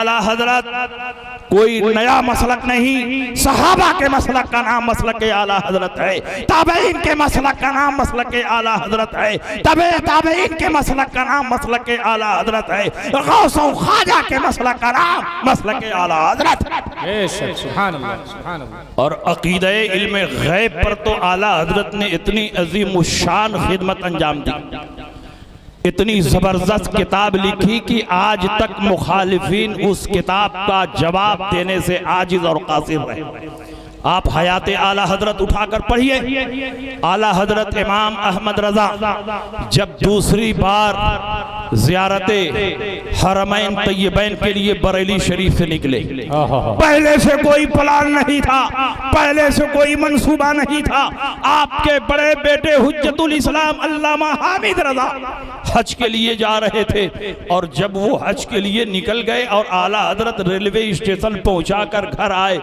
आला हजरत कोई नया मसलक नहीं, सहाबा के मसलक का नाम मसलक आला हजरत है, ताबईन के मसलक का नाम मसलक आला हजरत है, तबे ताबईन के मसलक का नाम मसलक आला हजरत है, गौसो ख्वाजा के मसलक का नाम मसलक आला हजरत। सुभान अल्लाह, सुभान अल्लाह। और अकीदे इल्म गैब पर तो आला हजरत ने इतनी अजीम शान खिदमत अंजाम दी, इतनी जबरदस्त किताब लिखी कि आज तक मुखालिफिन उस किताब का जवाब देने से आजिज और कासिर रहे। आप हयात आला हजरत उठाकर पढ़िए। आला हजरत इमाम अहमद रजा जब दूसरी बार ज़ियारते हरमैन तय्यबैन के लिए बरेली शरीफ से निकले, पहले से कोई प्लान नहीं था, पहले से कोई मंसूबा नहीं था। आपके बड़े बेटे हुज्जतुल इस्लाम अल्लामा हामिद रजा हज के लिए जा रहे थे, और जब वो हज के लिए निकल गए और आला हजरत रेलवे स्टेशन पहुंचाकर घर आए,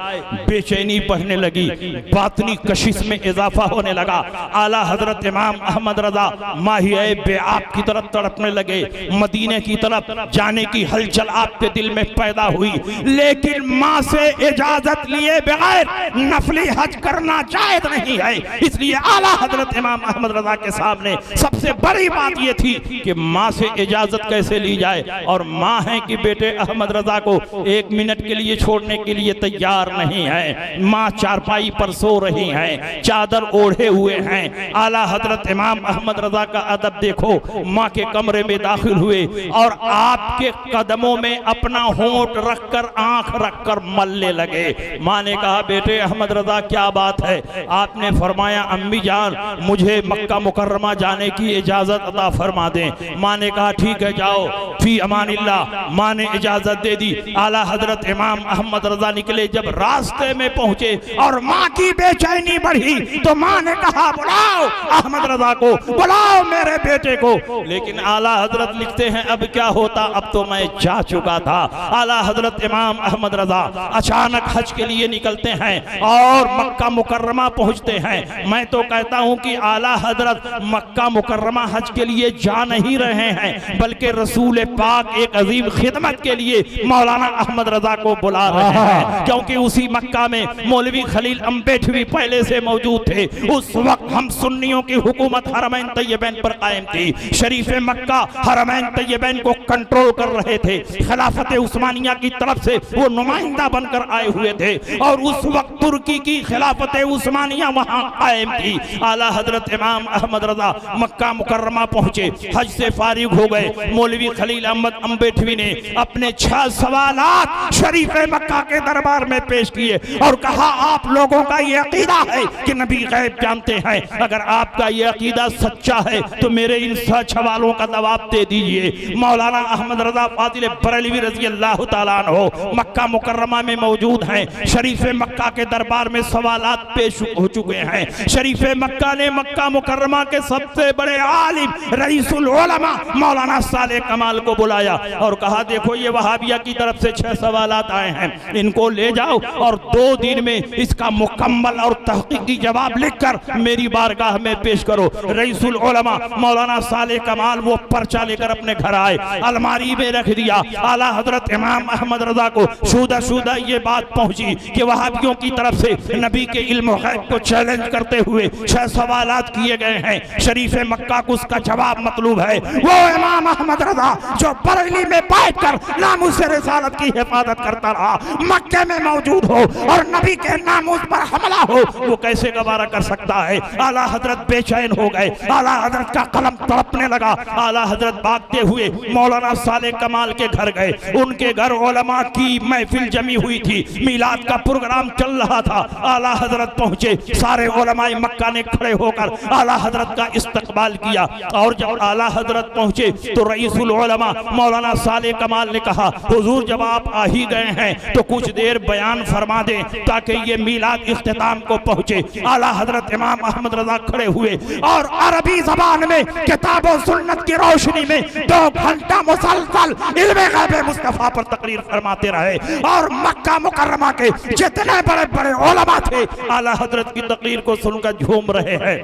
बेचैनी बढ़ने लगी, बातनी कशिश में इजाफा होने लगा। आला हजरत इमाम अहमद रजा माहिए बेआब की तरफ तड़पने लगे, मदीने की तरफ जाने की हलचल आपके दिल में पैदा हुई, लेकिन माँ से इजाजत लिए बगैर नफली हज करना जायज नहीं है। इसलिए आला हजरत इमाम अहमद रजा के सामने सबसे बड़ी बात यह थी कि माँ से इजाजत कैसे ली जाए, और माँ है कि बेटे अहमद रजा को एक मिनट के लिए छोड़ने के लिए तैयार नहीं है। माँ चारपाई पर सो रही हैं, चादर ओढ़े हुए हैं। आला हजरत इमाम अहमद रजा का अदब देखो, माँ के कमरे में दाखिल हुए और आपके कदमों में अपना होंठ रखकर आंख रखकर मलने लगे। माँ ने कहा बेटे अहमद रजा क्या बात है? आपने फरमाया अम्मी जान मुझे मक्का मुकर्रमा जाने की इजाजत अता फरमा दें। माँ ने कहा ठीक है जाओ, फी अमानिल्लाह। माँ ने इजाजत दे दी। आला हजरत इमाम अहमद रजा निकले। जब रास्ते में पहुंचे और माँ की बेचैनी बढ़ी तो माँ ने कहा बुलाओ अहमद रजा को, बुलाओ मेरे बेटे को। लेकिन आला हजरत लिखते हैं अब क्या होता, अब तो मैं जा चुका था। आला हजरत इमाम अहमद रजा अचानक हज के लिए निकलते हैं और मक्का मुकर्रमा पहुंचते हैं। मैं तो कहता हूं कि आला हजरत मक्का मुकर्रमा हज के लिए जा नहीं रहे हैं, बल्कि रसूल पाक एक अजीम खिदमत के लिए मौलाना अहमद रजा को बुला रहे हैं, क्योंकि उसी मक्का में मौलवी खलील अम्बेठवी पहले से मौजूद थे। उस वक्त हम सुन्नियों की हुकूमत हरमैन तय्यबैन पर कायम थी। शरीफ मक्का हरमैन तय्यबैन को कंट्रोल कर रहे थे। खिलाफत उस्मानिया की तरफ से वो नुमाइंदा बनकर आए हुए थे, और उस वक्त तुर्की की खिलाफत उस्मानिया वहां कायम थी। आला हजरत इमाम अहमद रजा मक्का मुकर्रमा पहुंचे, हज से फारिग हो गए। मौलवी खलील अहमद अम्बेठवी ने अपने 6 सवालात शरीफ मक्का के दरबार में पेश किए और कहा आप लोगों का ये अकीदा है कि नबी गैब जानते हैं, अगर आपका ये अकीदा सच्चा है तो मेरे इन 6 सवालों का जवाब दे दीजिए। मौलाना अहमद रजा फादिल बरेलवी रजी अल्लाह ताला अन्हु मक्का मुकर्रमा में मौजूद हैं। शरीफ मक्का के दरबार में सवालात पेश हो चुके हैं। शरीफ मक्का ने मक्का मुकर्रमा के सबसे बड़े आलिम रईसुल उलमा मौलाना साले कमाल को बुलाया और कहा देखो ये वहाबिया की तरफ से 6 सवालात आए हैं, इनको ले जाओ और 2 दिन में इसका मुकम्मल और तहकीकी जवाब लिखकर मेरी बारगाह में पेश करो। रईसुल उलमा मौलाना साले कमाल वो पर्चा लेकर अपने घर आए, अलमारी में रख दिया। आला हजरत इमाम अहमद रजा को शुदा शुदा ये बात पहुंची कि वहाबियों की तरफ से नबी के इल्म गैब को चैलेंज करते हुए 6 सवालात किए गए हैं। शरीफ मक्का को उसका जवाब मतलूब है। वो इमाम अहमद रजा जो बरेली में बैठकर नामूस रिसालत की हिफाजत करता रहा, मक्के में मौजूद हो और नबी के नामूस पर हमला हो, वो कैसे गवारा कर सकता है? आला हजरत बेचैन हो गए। आला हजरत का कलम तड़पने लगा। आला हजरत भागते हुए मौलाना साले कमाल के घर गए। उनके घर उलमा की महफिल जमी हुई थी, मीलाद का प्रोग्राम चल रहा था। आला हजरत पहुंचे, सारे उलमाए मक्का ने खड़े होकर आला हजरत का इस्तकबाल किया, और जब आला हजरत पहुंचे तो रईसुल उलमा मौलाना साले कमाल ने कहा हुजूर जब आप आ ही गए हैं तो कुछ देर बयान फरमा दें ताकि ये मीलाद इख्तिताम को पहुंचे। आला हजरत इमाम अहमद रजा खड़े हुए और अरबी जबान में किताब और सुन्नत की रोशनी में 2 घंटा मुसलसल इल्मे गैब मुस्तफा पर तकरीर फरमाते रहे, और मक्का मुकर्रमा के जितने बड़े बड़े उलमा थे आला हजरत की तकरीर को सुनकर झूम रहे हैं।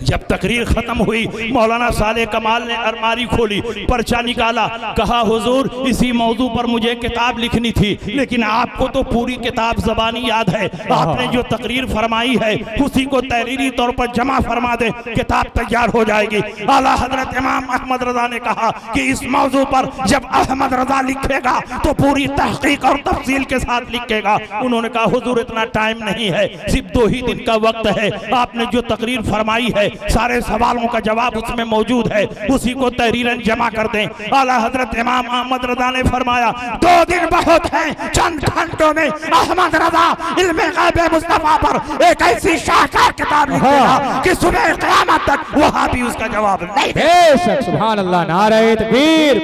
जब तकरीर खत्म हुई मौलाना साले कमाल ने अलमारी खोली, पर्चा निकाला, कहा हुजूर इसी मौजू पर मुझे किताब लिखनी थी, लेकिन आपको तो पूरी किताब ज़बानी याद है, आपने जो तकरीर फरमाई है उसी को तहरीरी तौर पर जमा फरमा दे, किताब तैयार हो जाएगी। आला हजरत इमाम अहमद रजा ने कहा कि इस मौजू पर जब अहमद रजा लिखेगा तो पूरी तहकीक और तफसील के साथ लिखेगा। उन्होंने कहा हुजूर इतना टाइम नहीं है, सिर्फ 2 ही दिन का वक्त है, आपने जो तकरीर फरमाई है सारे सवालों का जवाब उसमें मौजूद है, उसी को तहरीरन जमा कर दें। आला हजरत इमाम अहमद रजा ने फरमाया 2 दिन बहुत है, चंद घंटों में अहमद रजा इल्मे गैब मुस्तफा पर एक ऐसी शाहकार किताब लिखेगा कि सुबह क़यामत तक वहां भी उसका जवाब नहीं दे। बेशक सुभान अल्लाह, नारे तकबीर,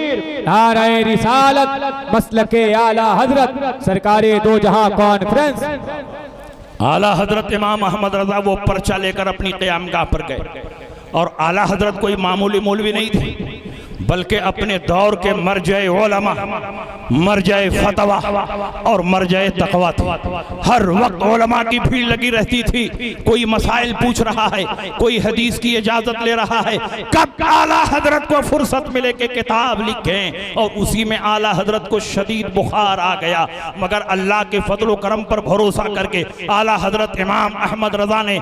नारे रिसालत, मसलके आला हजरत सरकारे दो जहां कॉन्फ्रेंस। आला हजरत इमाम अहमद रजा वो पर्चा लेकर अपनी क़यामगाह पर गए और आला हजरत कोई मामूली मौलवी नहीं थे, बल्कि अपने दौर के मरजाए उलमा, मरजाए फतवा और मरजाए तकवा थे। हर वक्त उलमा की भीड़ लगी रहती थी, कोई मसाइल पूछ रहा है, कोई हदीस की इजाजत ले रहा है, कब आला हजरत को फुर्सत मिले कि किताब लिखें। और उसी में आला हजरत को शदीद बुखार आ गया, मगर अल्लाह के फजल करम पर भरोसा करके आला हजरत इमाम अहमद रजा ने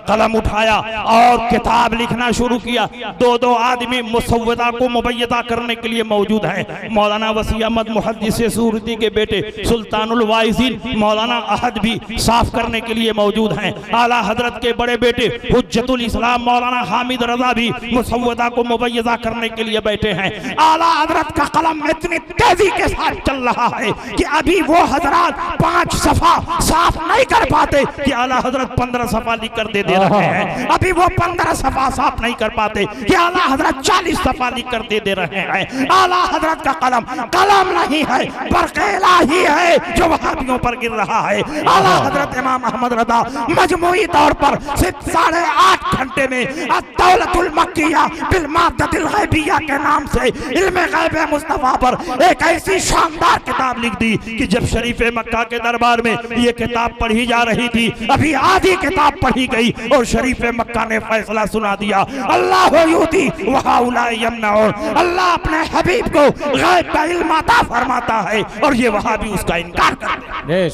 कलम उठाया और किताब लिखना शुरू किया। 2 आदमी मुसव्वदा को मुबय्यदा करने के लिए मौजूद है। मौलाना वसी अहमद मुहद्दिस सूरती के बेटे सुल्तानुल वाइज़ीन मौलाना अहद भी साफ करने के लिए मौजूद हैं। आला हजरत के बड़े बेटे हुज्जतुल इस्लाम मौलाना हामिद रजा भी मुसव्वदा को मुबय्यदा करने के लिए बैठे हैं। आला हजरत का कलम इतनी तेजी के साथ चल रहा है कि अभी वो हजरत 5 सफा साफ नहीं कर पाते कि आला हजरत 15 सफा लिख कर दे रहे हैं। अभी वो 15 सफा साफ नहीं कर पाते कि आला हजरत 40 सफा लिख कर दे रहे हैं। आला हजरत का कलम नहीं है, बरक़ेला ही है जो वहाबियों पर गिर रहा है। आला हजरत इमाम अहमद रजा मजमूई तौर पर सिर्फ 8.5 घंटे में अद-दौलतुल मक्किया बिल माद्दतिल गैबिया के नाम से इल्मे गैब मुस्तफा पर एक ऐसी शानदार किताब लिख दी कि जब शरीफ मक्का के दरबार में ये किताब पढ़ी जा रही थी, अभी आधी किताब पढ़ी गई और शरीफ मक्का ने फैसला सुना दिया, अल्लाह युती व हाउला यमनऊन, अल्लाह अपने हबीब को गैब का इल्म अता फरमाता है और ये वहां भी उसका इनकार करते हैं।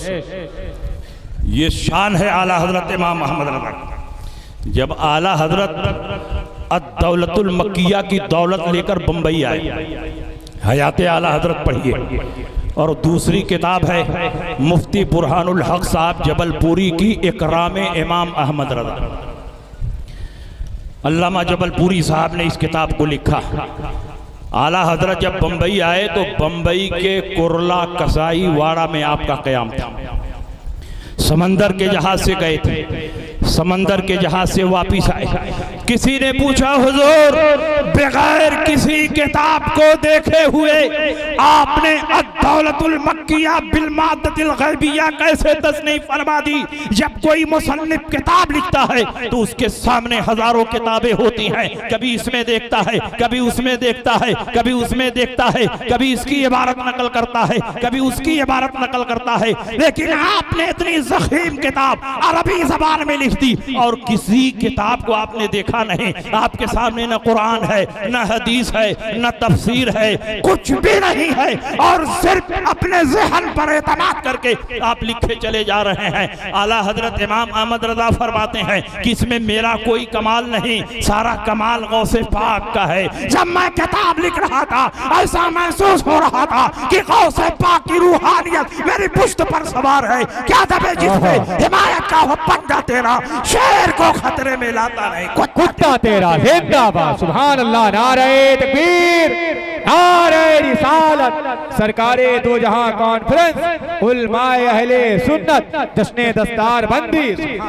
ये शान है आला हजरत इमाम अहमद रजा। जब आला हजरत अद-दौलतुल मक्किया की दौलत लेकर बंबई आए, हयाते आला हजरत पढ़िए, और दूसरी किताब है मुफ्ती बुरहानुल हक साहब जबलपुरी की इकराम इमाम अहमद रजा। अल्लामा जबलपुरी साहब ने इस किताब को लिखा। आला हजरत जब बंबई आए तो बंबई के कुरला कसाई वाड़ा में आपका क़याम था। समंदर के जहाज से गए थे, समंदर के जहाज से वापिस आए। किसी ने पूछा हुजूर बगैर किसी किताब को देखे हुए आपने अद-दौलतुल मक्किया बिल माद्दतिल गैबिया कैसे तस्नीफ फरमा दी? जब कोई मुसन्निफ किताब लिखता है तो उसके सामने हजारों किताबें होती हैं, कभी इसमें देखता है, कभी उसमें देखता है, कभी उसमें देखता है, कभी इसकी इबारत नकल करता है, कभी उसकी इबारत नकल करता है, लेकिन आपने इतनी ज़ख़ीम किताब अरबी ज़बान में लिख दी और किसी किताब को आपने देखा नहीं। आपके सामने न कुरान है, न हदीस है, न तफसीर है, कुछ भी नहीं है और सिर्फ अपने ज़हन पर एतमाद करके आप लिखे चले जा रहे हैं। आला हजरत इमाम अहमद रजा फरमाते हैं कि इसमें मेरा कोई कमाल नहीं, सारा कमाल गौसे पाक का है। जब मैं किताब लिख रहा था ऐसा महसूस हो रहा था कि गौसे पाक की रूहानियत मेरी पुश्त पर सवार है। क्या दबे जिसपे हिमायत का हो पंजा तेरा, शेर को खतरे में लाता नहीं कुत्ता तेरा। जिंदाबाद, सुभान अल्लाह, नारे तकबीर, नारे रिसालत, सरकारे दो जहां कॉन्फ्रेंस, उलमाए अहले सुन्नत, जश्ने दस्तार बंदी।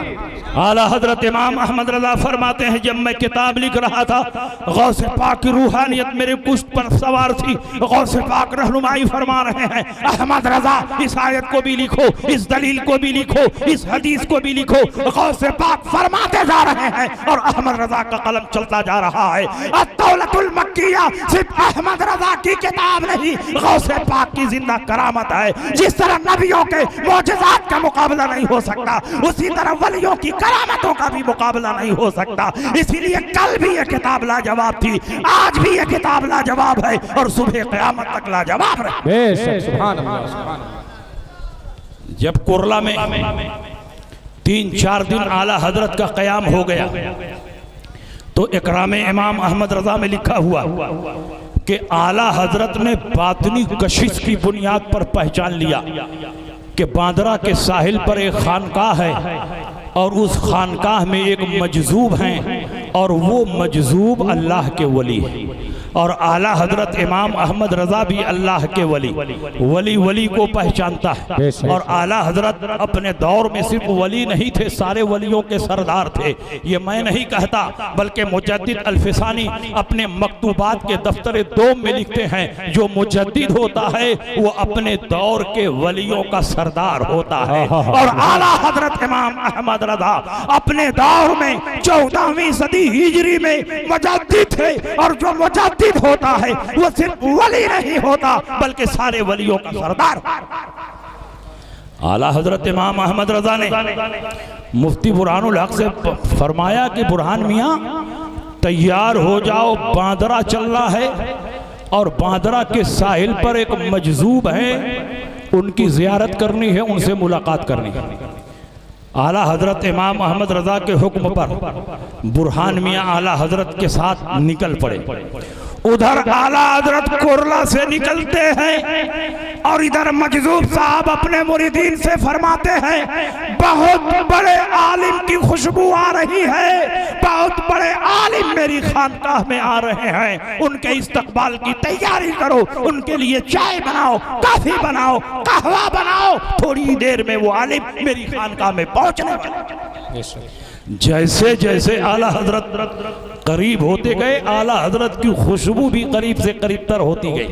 आला हजरत इमाम अहमद रजा फरमाते हैं जब मैं किताब लिख रहा था गौसे पाक की रूहानियत मेरे पुश्त पर सवार थी। गौसे पाक रहनुमाई फरमा रहे हैं, अहमद रजा इस आयत को भी लिखो, इस दलील को भी लिखो, इस हदीस को भी लिखो। गौसे पाक फरमाते जा रहे हैं और अहमद रजा का कलम चलता जा रहा है। अद-दौलतुल मक्किया सिर्फ अहमद रजा की किताब नहीं, गौसे पाक की जिंदा करामत है। जिस तरह नबियों के मौजज़ात का मुकाबला नहीं हो सकता, उसी तरह वलियों की करामतों का भी मुकाबला नहीं हो सकता। इसीलिए कल भी ये किताब लाजवाब थी, आज भी ये किताब लाजवाब है और सुबह क़यामत तक लाजवाब रहे। बेशक, सुभान अल्लाह, सुभान अल्लाह। जब कुरला में 3-4 दिन आला हजरत का क़याम हो गया तो इकराम इमाम अहमद रजा में लिखा हुआ कि आला हजरत ने बातनी कशिश की बुनियाद पर पहचान लिया कि बांद्रा के साहिल पर एक खानकाह है और उस खानकाह में एक मजजूब हैं और वो मजजूब अल्लाह के वली है। और आला हजरत इमाम अहमद रजा भी अल्लाह के वली को पहचानता है। और आला हजरत अपने दौर में सिर्फ वली नहीं थे, सारे वलियों के सरदार थे। ये मैं नहीं कहता, बल्कि मुजद्दिद अल्फिसानी अपने मकतूबात के दफ्तर 2 में लिखते हैं, जो मुजद्दिद होता है वो अपने दौर के वलियों का सरदार होता है। और आला हजरत इमाम अहमद रजा अपने दौर में 14वीं सदी हिजरी में मुजद्दिद थे। और जो मुजद्दिद होता है वो सिर्फ वली नहीं होता, बल्कि सारे वलियों का सरदार। आला हजरत इमाम अहमद रजा ने मुफ्ती बुरहानुल हक से फरमाया कि बुरहान मियाँ तैयार हो जाओ, बांद्रा चलना है और बांद्रा के साहिल पर एक मजजूब है, उनकी जियारत करनी है, उनसे मुलाकात करनी है। आला हजरत इमाम अहमद रजा के हुक्म पर बुरहान मियाँ आला हजरत के साथ निकल पड़े। उधर आला हजरत कुरला से निकलते हैं और इधर मजजूब साहब अपने मुरीदीन से फरमाते हैं, बहुत बड़े आलिम की खुशबू आ रही है, बहुत बड़े आलिम मेरी खानकाह में आ रहे हैं, उनके इस्तकबाल की तैयारी करो, उनके लिए चाय बनाओ, कॉफी बनाओ, कहवा बनाओ, थोड़ी देर में वो आलिम मेरी खानकाह में पहुंचने वाले। जैसे जैसे आला हजरत करीब होते गए, आला हजरत की खुशबू भी करीब से करीब तर होती गई।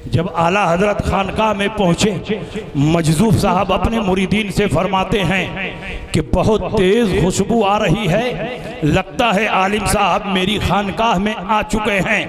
जब आला हजरत खानकाह में पहुंचे, मजजूब साहब अपने मुरीदीन से फरमाते हैं कि बहुत तेज खुशबू आ रही है, लगता है आलिम साहब मेरी खानकाह में आ चुके हैं,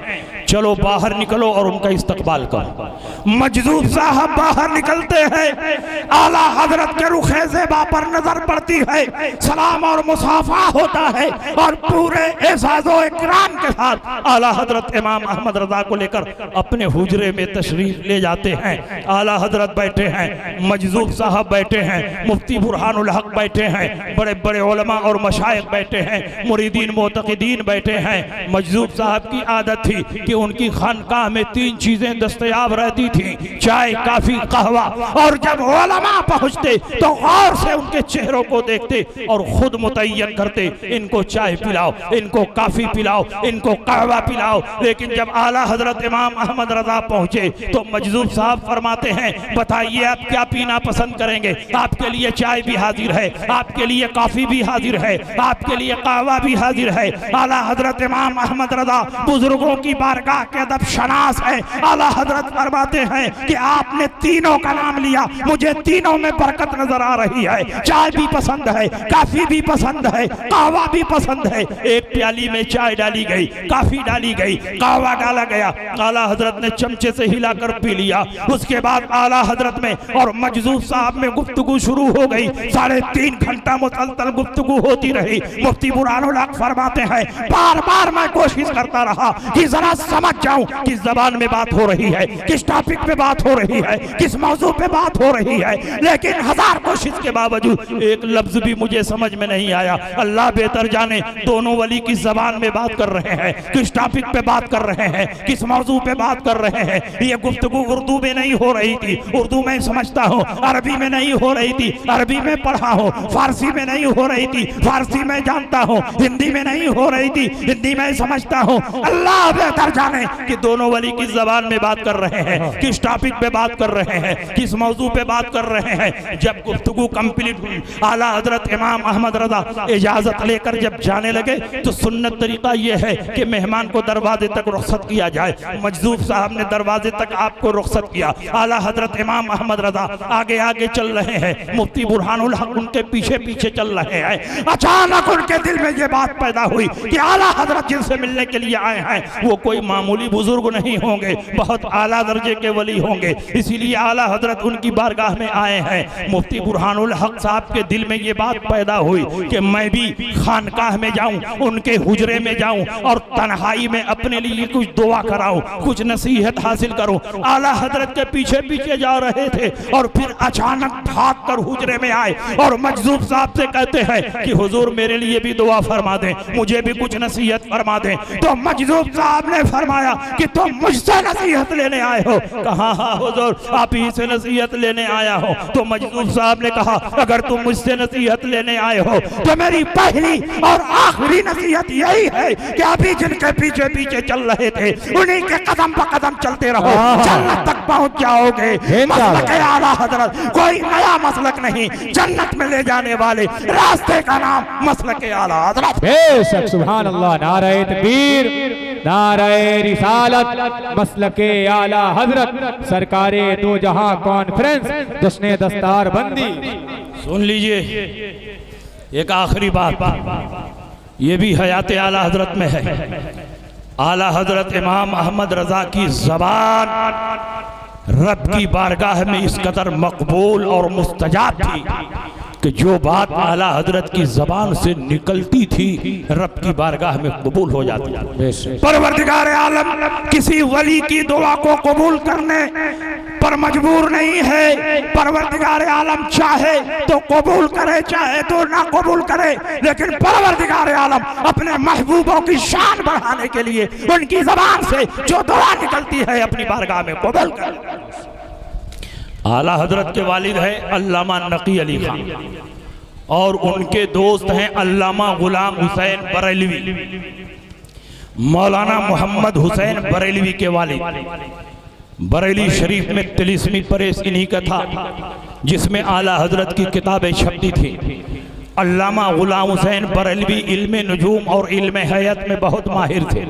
चलो बाहर निकलो और उनका इस्तकबाल करो। मजजूब साहब बाहर निकलते हैं, आला हजरत के रुखे ज़ेबा पर नजर पड़ती है, सलाम और मुसाफा होता है और पूरे एज़ाज़ो इकराम के साथ आला हजरत इमाम अहमद रजा को लेकर अपने हुजरे में तशरीफ ले जाते हैं। आला हजरत बैठे हैं, मजजूब साहब बैठे हैं, मुफ्ती बुरहानुल हक बैठे हैं, बड़े बड़े उलमा और मशाइख बैठे हैं, मुरीदीन मोतक़िदीन बैठे हैं। मजजूब साहब की आदत थी कि उनकी खानकाह में 3 चीजें दस्तयाब रहती थी, चाय, काफी, कहवा। और जब उलमा पहुंचते तो गौर से उनके चेहरों को देखते और खुद मुतय्यन करते, इनको चाय पिलाओ, इनको काफी पिलाओ, इनको कहवा पिलाओ। लेकिन जब आला हजरत इमाम अहमद रजा पहुंचे तो मजजूब साहब फरमाते हैं, बताइए आप क्या पीना पसंद करेंगे? आपके लिए चाय भी हाजिर है, आपके लिए काफी भी हाजिर है, आपके लिए कहवा भी हाजिर है। आला हजरत इमाम अहमद रजा बुजुर्गों की बारगाह के अदब शनास है। आला हजरत फरमाते हैं कि आपने तीनों का नाम लिया, मुझे तीनों में बरकत नजर आ रही है। चाय भी पसंद है, काफी भी पसंद है, कहवा भी पसंद है। एक प्याली में चाय डाली गई, काफी डाली गई, कहवा डाला गया, आला हजरत ने चमचे से हिलाकर पी लिया। उसके बाद आला हजरत में और मजजूब साहब में गुफ्तगू शुरू हो गई। 3.5 घंटा मुसलसल गुफ्तगू होती रही। मुफ्ती बुरहानुल हक फरमाते हैं, बार बार मैं कोशिश करता रहा कि जरा समझ जाऊं किस जबान में बात हो रही है, किस टॉपिक पे बात हो रही है, किस मौजू पे बात हो रही है, लेकिन 1000 कोशिश के बावजूद एक लफ्ज भी मुझे समझ में नहीं आया। अल्लाह बेहतर जाने दोनों वली किस जबान में बात कर रहे हैं, किस टॉपिक पे बात कर रहे हैं, किस मौजू पे बात कर रहे हैं। ये गुफ्तगू उर्दू में नहीं हो रही थी, उर्दू में समझता हूँ, अरबी में नहीं हो रही थी, अरबी में पढ़ा हूँ, फारसी में नहीं हो रही थी, फारसी में जानता हूँ, हिंदी में नहीं हो रही थी, हिंदी में समझता हूँ। अल्लाह बेहतर जाने कि दोनों वली किस जबान में बात कर रहे हैं, किस टॉपिक पे बात कर रहे हैं, किस मौजू पे बात कर रहे हैं। जब गुफ्तगू कंप्लीट हुई, आला हजरत इमाम अहमद रजा इजाजत लेकर जब जाने लगे तो सुन्नत तरीका यह है कि मेहमान को दरवाजे तक रुखसत किया जाए। मजजूब साहब ने दरवाजे तक आपको रुखसत किया। आला हजरत इमाम अहमद रजा आगे आगे चल रहे हैं, मुफ्ती बुरहानुल हक उनके पीछे पीछे चल रहे हैं। अचानक उनके दिल में ये बात पैदा हुई कि आला हजरत जिनसे मिलने के लिए आए हैं वो कोई मामूली बुजुर्ग नहीं होंगे, बहुत आला दर्जे के वली होंगे। इसीलिए आला हजरत उनकी बारगाह में आए हैं। मुफ्ती बुरहानुल हक साहब के दिल में ये बात पैदा हुई कि मैं भी खानकाह में जाऊं, उनके हुजरे में जाऊं और तन्हाई में अपने लिए कुछ दुआ कराऊं, कुछ नसीहत हासिल करूं। आला हजरत के पीछे पीछे जा रहे थे और फिर अचानक भाग कर हुजरे में आए और मजजूब साहब से कहते हैं कि हुजूर मेरे लिए भी दुआ फरमा दें, मुझे भी कुछ नसीहत फरमा दें। तो मजजूब साहब ने फरमाया कि तुम मुझसे नसीहत लेने आए हो? कहा हाँ हुजूर, आप ही से नसीहत लेने आया हो। तो मजजूब साहब ने कहा अगर तुम मुझसे नसीहत लेने आए हो तो मेरी पहली और आखिरी नसीहत यही है कि अभी जिनके पीछे पीछे चल रहे थे उन्हीं के कदम पर कदम चलते रहो, जन्नत तक पहुंच जाओगे। मसलक आला हजरत कोई नया मसलक नहीं, जन्नत में ले जाने वाले रास्ते का नाम मसलक आला हजरत। बेशक सुभान अल्लाह, नारे तकबीर, नारे रिसालत, मसलके आला हजरत, सरकारे दो जहां कॉन्फ्रेंस, जश्ने दस्तार बंदी। सुन लीजिए एक आखिरी बात, ये भी हयात आला हजरत में है। आला हजरत इमाम अहमद रजा की जबान रब की बारगाह में इस कदर मकबूल और मुस्तजाब थी कि जो बात आला हजरत की जबान से निकलती थी रब की बारगाह में कबूल हो जाती। परवरदिगार आलम किसी वली की दुआ को कबूल करने पर मजबूर नहीं है। परवरदिगार आलम चाहे तो कबूल करे, चाहे तो ना कबूल करे, लेकिन परवरदिगार आलम अपने महबूबों की शान बढ़ाने के लिए उनकी जबान से जो दुआ निकलती है अपनी बारगाह में कबूल करे। आला हजरत के वालिद है अल्लामा नकी अली खान और उनके दोस्त हैं अल्लामा गुलाम हुसैन बरेलवी। मौलाना मोहम्मद हुसैन बरेलवी के वालिद बरेली शरीफ में तिलिस्मी प्रेस इन्हीं का था जिसमें आला हजरत की किताबें छपती थी। अल्लामा गुलाम हुसैन बरेलवी इल्मे नजूम और इल्मे हयात में बहुत माहिर थे।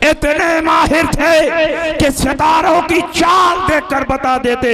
इतने माहिर थे कि सितारों की चाल देखकर बता देते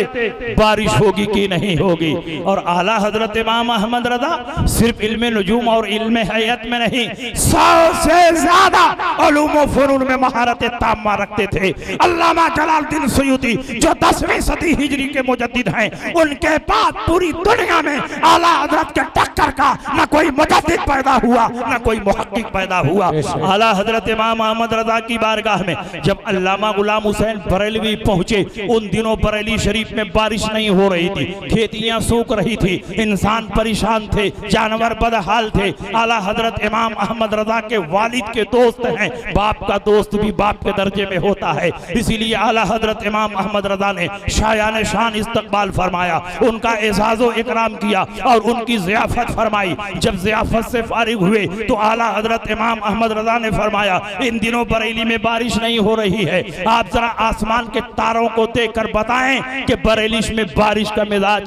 बारिश होगी कि नहीं होगी। और आला हजरत इमाम अहमद रजा सिर्फ इल्मे नजूम और इल्मे हयात में नहीं, 100 से ज्यादा उलूम व फनून में महारत ताम्मा रखते थे। अल्लामा जलालुद्दीन सयूती जो 10वीं सदी हिजरी के मुजद्दिद हैं, उनके बाद पूरी दुनिया में आला हजरत के टक्कर का न कोई मुजद्दिद पैदा हुआ न कोई मुहक्किक पैदा हुआ। आला हजरत इमाम अहमद रजा की बारगाह में जब अल्लामा गुलाम हुसैन बरेलवी पहुंचे, उन दिनों बरेली शरीफ में बारिश नहीं हो रही थी, खेतियां सूख रही थी, इंसान परेशान थे, जानवर बदहाल थे। आला हजरत इमाम अहमद रजा के वालिद के दोस्त हैं, बाप का दोस्त भी बाप के दर्जे में होता है, इसीलिए आला हजरत इमाम अहमद रजा ने शायान शान इस्तकबाल फरमाया, उनका एजाज़ो इकराम किया और उनकी ज़ियाफत फरमाई। जब ज़ियाफत से फारिग हुए तो आला हजरत इमाम अहमद रजा ने फरमाया इन दिनों बरेली में बारिश नहीं हो रही है, आप जरा आसमान के तारों को देखकर बताएं कि बरेली में बारिश का मिजाज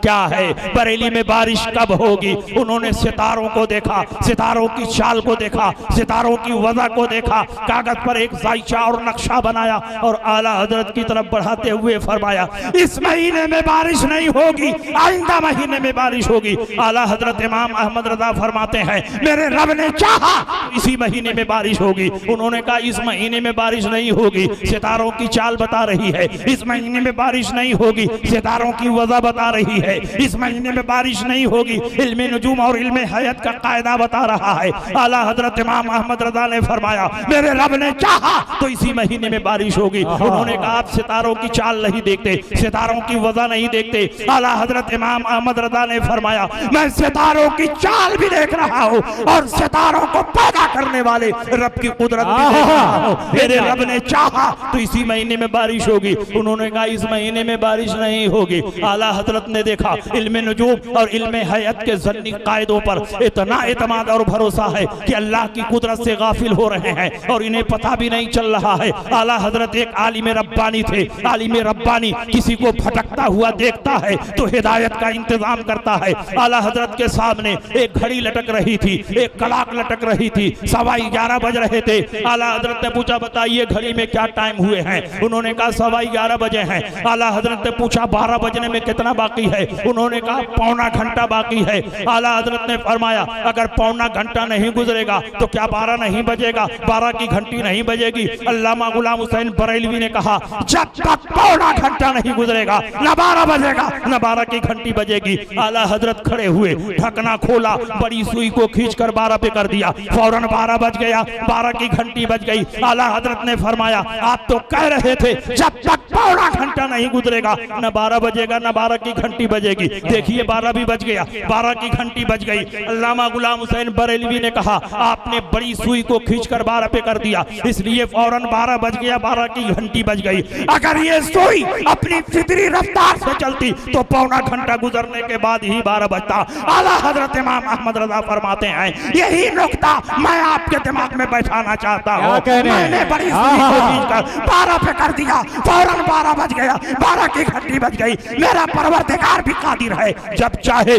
क्या है, बरेली में बारिश कब होगी। उन्होंने सितारों को देखा, सितारों की चाल को देखा, सितारों की वजह को देखा, कागज पर एक जायचा और नक्शा बनाया और आला हजरत की तरफ बढ़ाते हुए फरमाया इस महीने में बारिश नहीं होगी, आइंदा महीने में बारिश होगी। आला हजरत इमाम अहमद रजा फरमाते हैं मेरे रब ने चाहा इसी महीने में बारिश होगी। उन्होंने कहा इस महीने में बारिश नहीं होगी, सितारों की चाल बता रही है, इस महीने में बारिश नहीं होगी, सितारों की वजह बता रही है, इस महीने में बारिश नहीं होगी, इल्मे नजूम और इल्मे हयात का कायदा बता रहा है। आला हजरत इमाम अहमद रजा ने फरमाया मेरे रब ने चाहा तो इसी महीने में बारिश होगी। उन्होंने कहा आप सितारों की चाल नहीं देखते, सितारों की वजह नहीं देखते। आला हजरत इमाम अहमद रजा ने फरमाया मैं सितारों की चाल भी देख रहा हूँ और सितारों को पैदा करने वाले रब की कुदरत भी देख रहा हूँ। मेरे रब ने चाहा तो इसी महीने में बारिश होगी। उन्होंने कहा इस महीने में बारिश नहीं होगी। आला हजरत ने देखा इल्मे नजूम और इल्मे हयात के ज़न्नी कायदों पर इतना एतमाद और भरोसा है कि अल्लाह की कुदरत से गाफिल हो रहे हैं और इन्हें पता भी नहीं चल रहा है। आला हजरत एक आलिम रब्बानी थे, आलिम रब्बानी किसी को भटकता हुआ देखता है तो हिदायत का इंतजाम करता है। आला हजरत के सामने एक घड़ी लटक रही थी, एक कलाक लटक रही थी, 11:15 बज रहे थे। आला हजरत ने पूछा बताइए घड़ी में क्या टाइम हुए हैं? उन्होंने कहा 11:15 बजे हैं। आला हजरत ने पूछा 12 बजने में कितना बाकी है? उन्होंने कहा पौना घंटा बाकी है। आला हजरत ने फरमाया अगर पौना घंटा नहीं गुजरेगा तो क्या 12 नहीं बजेगा, 12 की घंटी नहीं बजेगी? अल्लामा गुलाम हुसैन बरेलवी ने कहा जब तक पौना घंटा नहीं गुजरेगा न 12 बजेगा न 12 की घंटी बजेगी। आला हजरत खड़े हुए, ढकना खोला, बड़ी सुई को खींचकर 12 पे कर दिया, फौरन 12 बज गया, 12 की घंटी बज गई। आला हजरत ने फरमाया आप तो कह रहे थे जब तक पौना घंटा नहीं गुजरेगा न 12 बजेगा न 12 की घंटी बजेगी। देखिए 12 भी बज गया, 12 की घंटी बज गई। अल्लामा गुलाम हुसैन बरेलवी ने कहा आपने बड़ी सुई को खींचकर 12 पे कर दिया, इसलिए फौरन 12 बज गया, 12 की घंटी बज गई। अगर ये सुई अपनी फितरी रफ्तार से चलती तो पौना घंटा गुजरने के बाद ही 12 बजता। आला हजरत इमाम अहमद रजा फरमाते हैं यही नुक्ता मैं आपके दिमाग में बैठाना चाहता हूँ। मैंने बड़ी सुई को खींचकर 12 पे कर दिया, फौरन 12 बज गया, 12 की घंटी बज गई। मेरा परवरदिगार भी कादिर है, जब चाहे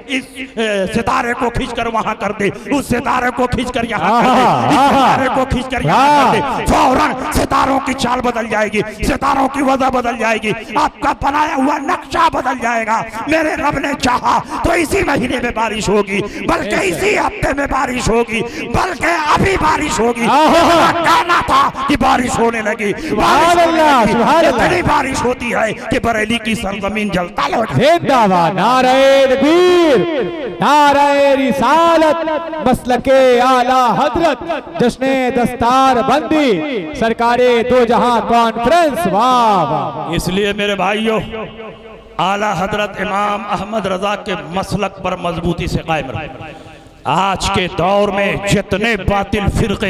इस सितारे को खींचकर वहां कर दे, उस सितारे को खींचकर यहाँ कर दे, इस सितारे को खींचकर यहाँ कर दे, फौरन सितारों की चाल बदल जाएगी, सितारों की वजह बदल जाएगी, आपका बनाया हुआ नक्शा बदल जाएगा। मेरे रब ने चाहा तो इसी महीने में बारिश होगी, बल्कि इसी हफ्ते में बारिश होगी, बल्कि अभी बारिश होगी। कहना था कि बारिश होने लगी, इतनी बारिश होती है कि बरेली की सरजमीन जलता लौट। नारे तकबीर, नारे रिसालत, मसलके आला हजरत, जश्ने दस्तार बंदी, सरकारे दो जहां कॉन्फ्रेंस। वाह वाह। इसलिए मेरे भाइयों आला हजरत इमाम अहमद रजा के मसलक पर मजबूती से कायम रहे। आज के दौर में जितने बातिल फिरके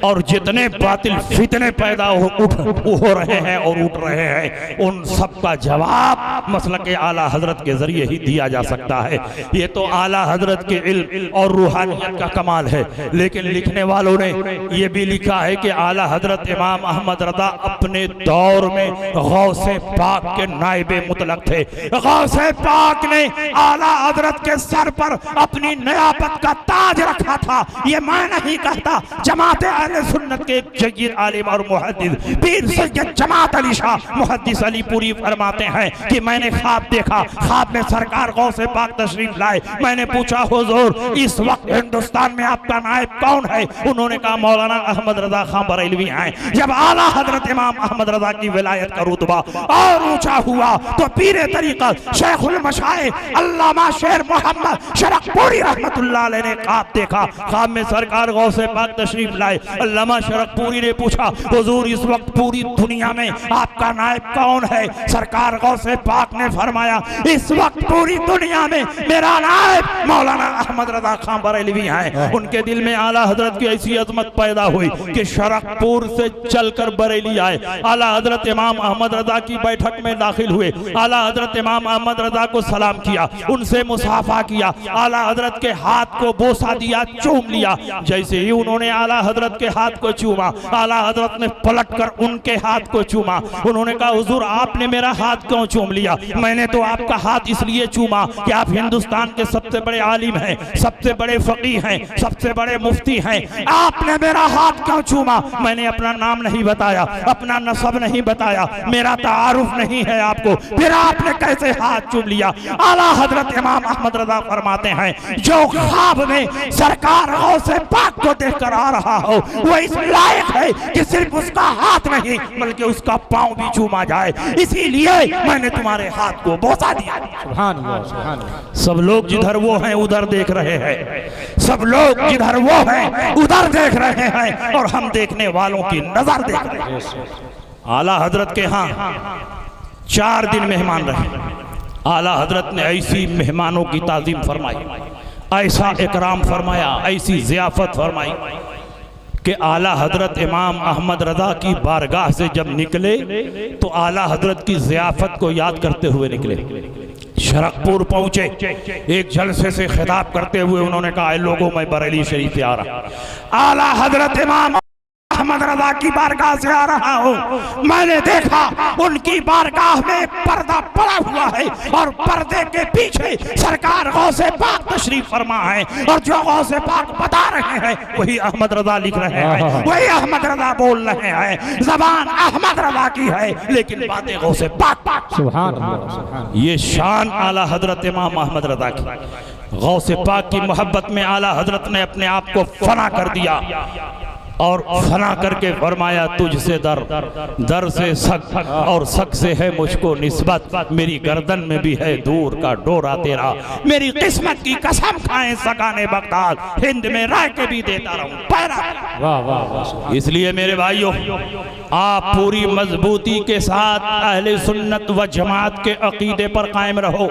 और जितने बातिल फितने पैदा हो रहे हैं और उठ रहे हैं, उन सब का जवाब मसलक आला हजरत के जरिए ही दिया जा सकता है। ये तो आला हजरत के इल्म और रूहानियत का कमाल है। लेकिन लिखने वालों ने ये भी लिखा है कि आला हजरत इमाम अहमद रजा अपने दौर में गौसे पाक के नाइबे मुतलक थे। गौसे पाक ने आला हजरत के सर पर अपनी नियाबत का ताज रखा था। ये मैं नहीं कहता, जमात अहले सुन्नत के एक जय्यद आलिम और मुहद्दिस पीर सैयद जमात अली शाह मुहद्दिस अली पूरी फरमाते हैं कि मैंने ख्वाब देखा, ख्वाब में सरकार गौसे पाक तशरीफ लाए। मैंने पूछा हुजूर इस वक्त हिंदुस्तान में आपका नायब कौन है? उन्होंने कहा मौलाना अहमद रजा खां बरेलवी हैं। जब आला हजरत इमाम अहमद रजा की विलायत का रुतबा और ऊंचा हुआ तो पीर तरीक़त शेखुल मशाइख अल्लामा शेर मोहम्मद शरकपुरी रहमतुल्लाह अलैह ने ख्वाब देखा। ख्वाब में सरकार गौसे पाक तशरीफ लाए। अल्लामा शरकपुरी ने पूछा हुजूर इस वक्त पूरी दुनिया में आपका नायब कौन है? सरकार गौसे पाक ने फरमाया इस वक्त पूरी दुनिया में मेरा नायब मौलाना अहमद रजा खां बरेलवी हैं। उनके दिल में आला हजरत की ऐसी अजमत पैदा हुई कि शरकपुर से चलकर बरेली आए। आला हजरत इमाम अहमद रजा की बैठक में दाखिल हुए। आला हजरत इमाम अहमद रजा को सलाम किया, उनसे मुसाफा किया, आला हजरत के हाथ को बोसा दिया, चूम लिया। जैसे ही उन्होंने आला हजरत के हाथ को चूमा, आला हजरत ने पलटकर उनके हाथ को चूमा। उन्होंने कहा हुजूर आपने मेरा हाथ क्यों चूम लिया? मैंने तो आपका हाथ इसलिए चूमा कि आप हिंदुस्तान के सबसे बड़े आलिम हैं, सबसे बड़े फकीह हैं, सबसे बड़े मुफ्ती हैं। आपने मेरा हाथ क्यों चूमा? मैंने अपना नाम नहीं बताया, अपना नसब नहीं बताया, मेरा तारुफ नहीं है आपको, फिर आपने कैसे हाथ चूम लिया? आला हजरत इमाम अहमद रजा फरमाते हैं जो ख्वाब में सरकार गौसे पाक को देखकर आ रहा हो वो इस लायक है कि सिर्फ उसका हाथ नहीं बल्कि उसका पांव भी चूमा जाए, इसीलिए मैंने तुम्हारे हाथ को बोसा दिया। सुभान अल्लाह, सुभान अल्लाह। सब लोग जिधर वो हैं उधर देख रहे हैं, सब लोग जिधर वो हैं उधर देख रहे हैं और हम देखने वालों की नजर देख रहे हैं। आला हजरत के यहाँ 4 दिन मेहमान रहे। आला हजरत ने ऐसी मेहमानों की ताज़ीम फरमाई, ऐसा इकराम फरमाया, ऐसी ज़ियाफ़त फरमाई कि आला हजरत इमाम अहमद रजा की बारगाह से जब निकले तो आला हजरत की ज़ियाफ़त को याद करते हुए निकले। शरकपुर पहुंचे, एक जलसे से खिताब करते हुए उन्होंने कहा लोगों मैं बरेली शरीफ से आ रहा। आला हजरत इमाम अहमद रजा की बारगाह से आ रहा हूँ। मैंने देखा उनकी बारगाह में पर्दा पड़ा हुआ है और पर्दे के पीछे सरकार गौसे पाक तशरीफ फरमा है, और जो गौसे पाक बता रहे हैं वही अहमद रजा लिख रहे हैं, वही अहमद रजा बोल रहे हैं। जबान अहमद रजा की है लेकिन बातें गौसे पाक पाक। सुभान अल्लाह। ये शान आला हजरत इमाम अहमद रजा की। गौसे पाक की मोहब्बत में आला हजरत ने अपने आप को फना कर दिया और फना करके फरमाया तुझसे दर, दर से सक, और सक से है मुझको निस्बत। मेरी गर्दन में भी है दूर का डोरा तेरा, मेरी किस्मत की कसम खाएं सकाने बगदाद, हिंद में रह के भी देता रहूं पैरा। वाह वाह वाह। इसलिए मेरे भाइयों, आप पूरी मजबूती के साथ अहले सुन्नत व जमात के अकीदे पर कायम रहो,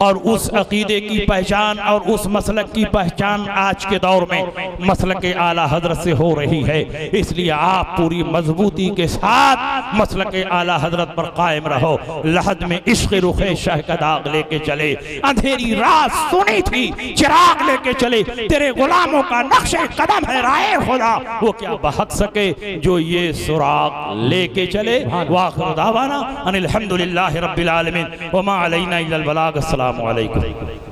और उस अकीदे की पहचान और उस मसलक की पहचान आज के दौर में मसलक आला हजरत से हो रही है। इसलिए आप पूरी मजबूती के साथ मसलक आला हजरत पर कायम रहो। लहद में इश्क रुखे शह का दाग लेके चले, अंधेरी रात सुनी थी चिराग लेके चले, तेरे गुलामों का नक्शे कदम है राहे खुदा, वो क्या बहक सके जो ये सुराग लेके चले। वाखिर दावाना अनिल हम्दुलिल्लाहि रब्बिल आलमीन व मा अलैना इल्लल बलाग। अस्सलामु अलैकुम।